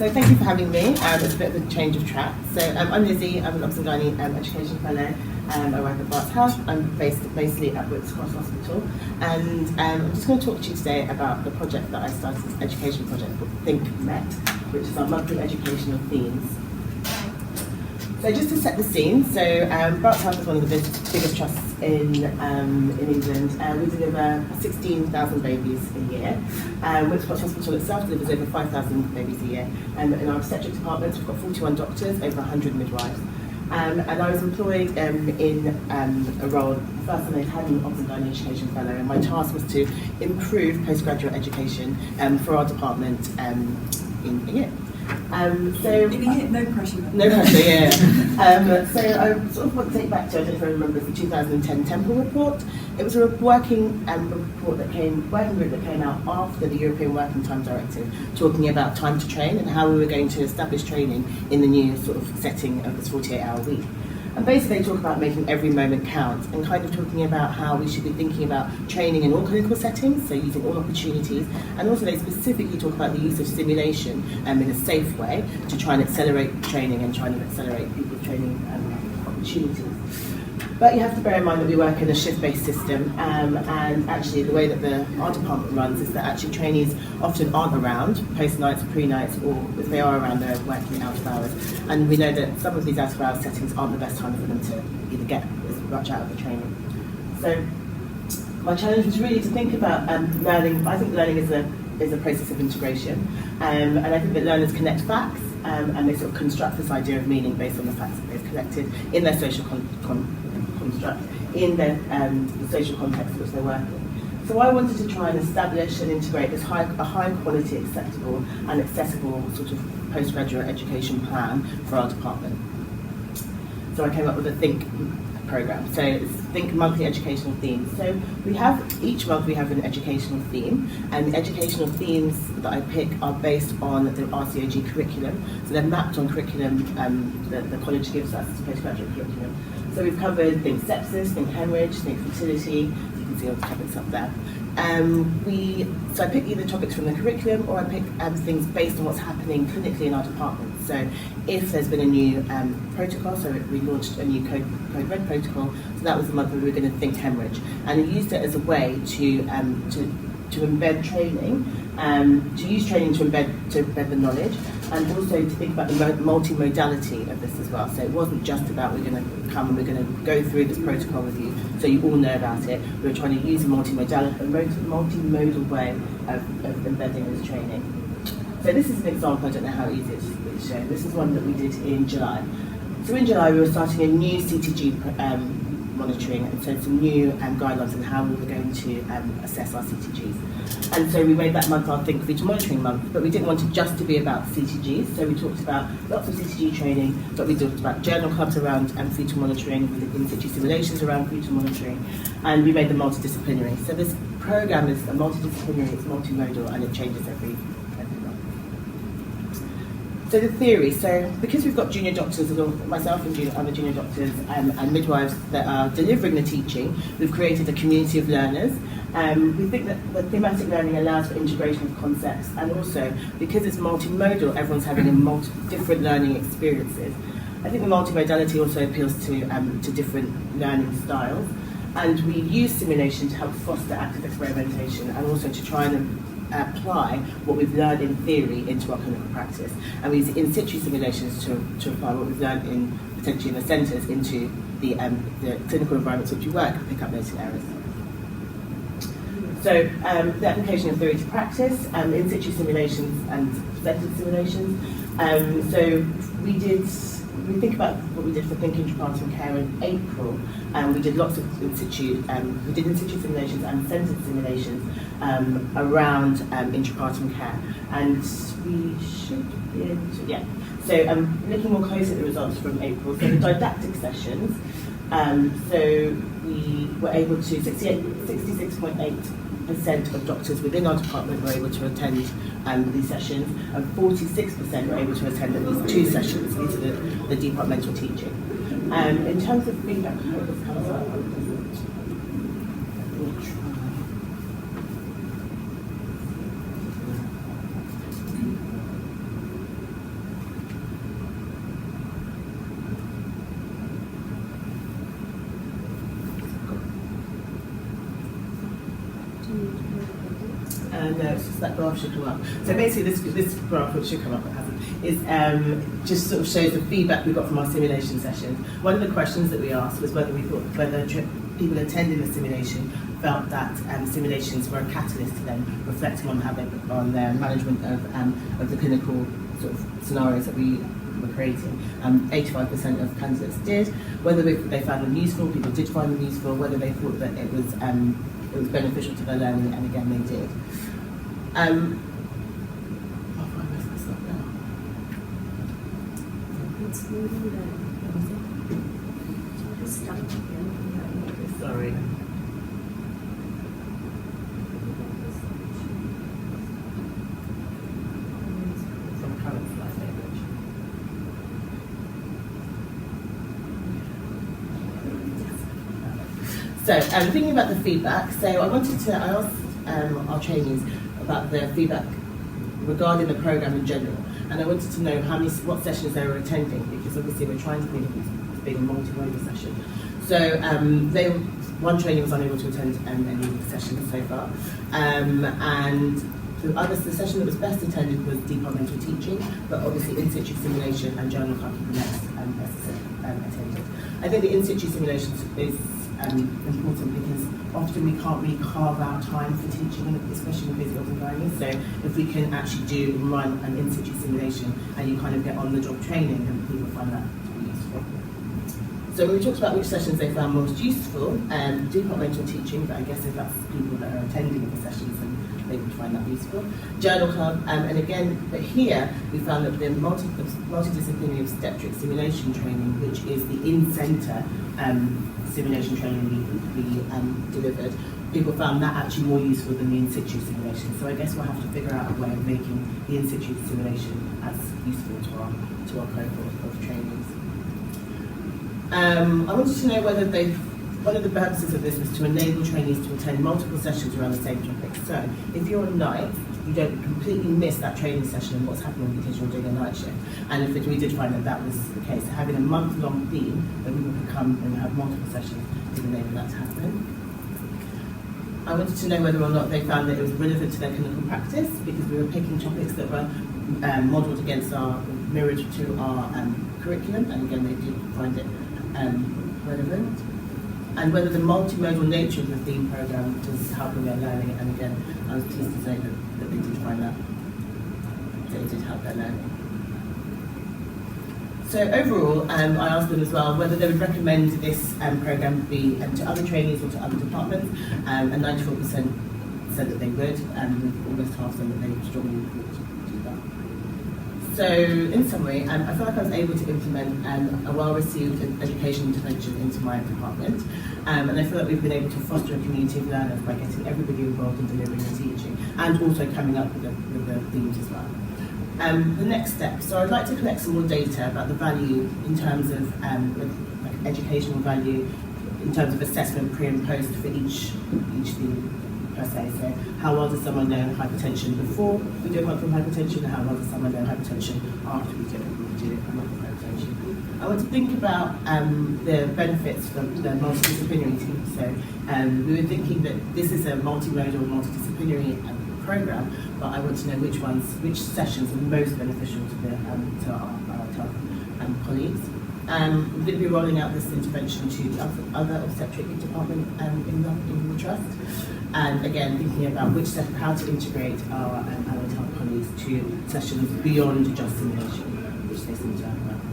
So thank you for having me. It's a bit of a change of track. So I'm Lizzie, I'm an OBGYN Education Fellow. I work at Barts Health. I'm based mostly at Whips Cross Hospital. And I'm just going to talk to you today about the project that I started, this education project called Think Met, which is our monthly educational themes. So just to set the scene, so Barts Health is one of the biggest trusts in England. We deliver 16,000 babies a year. Whips Cross Hospital itself delivers over 5,000 babies a year. In our obstetrics department, we've got 41 doctors, over 100 midwives. And I was employed in a role, the first time I had an OBGYN Education Fellow, and my task was to improve postgraduate education for our department in a year. No pressure. No pressure, yeah. So I sort of want to take back to, I don't know if I remember, the 2010 Temple report. It was a working report working group that came out after the European Working Time Directive, talking about time to train and how we were going to establish training in the new sort of setting of this 48-hour week. And basically they talk about making every moment count and kind of talking about how we should be thinking about training in all clinical settings, so using all opportunities, and also they specifically talk about the use of simulation in a safe way to try and accelerate training and trying to accelerate people's training opportunities. But you have to bear in mind that we work in a shift-based system, and actually the way that our department runs is that actually trainees often aren't around, post-nights, pre-nights, or if they are around, they're working out of hours. And we know that some of these out of hours settings aren't the best time for them to either get as much out of the training. So my challenge was really to think about learning. I think learning is a process of integration, and I think that learners connect facts, and they sort of construct this idea of meaning based on the facts that they've collected in their social construct, in the social context in which they're working. So I wanted to try and establish and integrate this a high quality, acceptable and accessible sort of postgraduate education plan for our department. So I came up with a Think program. So it's Think monthly educational themes. So each month we have an educational theme, and the educational themes that I pick are based on the RCOG curriculum. So they're mapped on curriculum that the college gives us, postgraduate curriculum. So we've covered Think sepsis, Think hemorrhage, Think fertility. You can see all the topics up there. So I pick either topics from the curriculum, or I pick things based on what's happening clinically in our department. So if there's been a new protocol, so we launched a new Code Red protocol, so that was the month where we were going to think hemorrhage, and we used it as a way to embed training, to use training to embed the knowledge, and also to think about the multimodality of this as well. So it wasn't just about we're going to come and we're going to go through this protocol with you so you all know about it. We were trying to use a multimodal way of embedding this training. So this is an example, I don't know how easy it's to show. This is one that we did in July. So in July we were starting a new CTG monitoring, and so some new guidelines on how we were going to assess our CTGs. And so we made that month our Think Fetal Monitoring month, but we didn't want it just to be about CTGs, so we talked about lots of CTG training, but we talked about journal clubs around fetal monitoring, we did in-situ simulations around fetal monitoring, and we made them multidisciplinary. So this program is a multidisciplinary, it's multimodal, and it changes every month. So the theory, so because we've got junior doctors, myself and other junior doctors and midwives that are delivering the teaching, we've created a community of learners. We think that the thematic learning allows for integration of concepts, and also because it's multimodal, everyone's having different learning experiences. I think the multimodality also appeals to different learning styles, and we use simulation to help foster active experimentation and also to try and apply what we've learned in theory into our clinical practice. And we use in situ simulations to apply what we've learned potentially in the centres into the clinical environments which we work and pick up noted errors. So the application of theory to practice, in situ simulations and centred simulations. So we think about what we did for Think Intrapartum Care in April, and we did lots of in situ simulations and centred simulations around intrapartum care, and we should be able to, yeah. So looking more closely at the results from April, so the didactic sessions, so we were able to, 66.8% of doctors within our department were able to attend these sessions, and 46% were able to attend at least 2 sessions. These are the departmental teaching. In terms of feedback, I hope this comes up. no, it's just that graph should come up. So basically this graph, which should come up, but hasn't, is just sort of shows the feedback we got from our simulation sessions. One of the questions that we asked was whether people attending the simulation felt that simulations were a catalyst to them reflecting on how on their management of the clinical sort of scenarios that we were creating. 85% of candidates did. Whether they found them useful, people did find them useful. Whether they thought that it was beneficial to their learning, and again they did. Sorry. So, thinking about the feedback, so I asked our trainees about their feedback regarding the programme in general, and I wanted to know what sessions they were attending, because obviously we're trying to make it being a multimodal session. So, one trainee was unable to attend any of the sessions so far, and the session that was best attended was departmental teaching, but obviously in situ simulation and journal club were next attended. I think the in situ simulation is important because often we can't really carve out time for teaching, especially with visuals and gynae. So if we can actually run an in situ simulation and you kind of get on the job training, then people find that to be useful. So when we talked about which sessions they found most useful, departmental teaching, but I guess if that's people that are attending the sessions, then they would find that useful. Journal club, and again, but here we found that the multidisciplinary obstetric simulation training, which is the in-centre simulation training we delivered, people found that actually more useful than the in-situ simulation. So I guess we'll have to figure out a way of making the in-situ simulation as useful to our cohort of trainees. I wanted to know whether one of the purposes of this was to enable trainees to attend multiple sessions around the same topic. So if you're on night, you don't completely miss that training session and what's happening because you're doing a night shift. And in fact, we did find that was the case. So having a month-long theme that people could come and have multiple sessions to enable that to happen. I wanted to know whether or not they found that it was relevant to their clinical practice, because we were picking topics that were modelled against mirrored to our curriculum, and again they did find it relevant. And whether the multimodal nature of the theme programme was helping their learning, and again, I was pleased to say that they did find that it did help their learning. So overall, I asked them as well whether they would recommend this programme be to other trainees or to other departments, and 94% said that they would, and with almost half said that they would strongly do that. So, in summary, I feel like I was able to implement a well-received education intervention into my department, and I feel like we've been able to foster a community of learners by getting everybody involved in delivering and teaching, and also coming up with the themes as well. The next step, so I'd like to collect some more data about the value in terms of like educational value, in terms of assessment pre and post for each theme. Per se. So how well does someone know hypertension before we do a month of hypertension, and how well does someone know hypertension after we do a month of hypertension? I want to think about the benefits from the multidisciplinary team. So we were thinking that this is a multimodal, multidisciplinary program, but I want to know which sessions are most beneficial to our colleagues. We're going to be rolling out this intervention to the other obstetric department in the trust. And again, thinking about how to integrate our colleagues to sessions beyond just simulation, which they seem to have.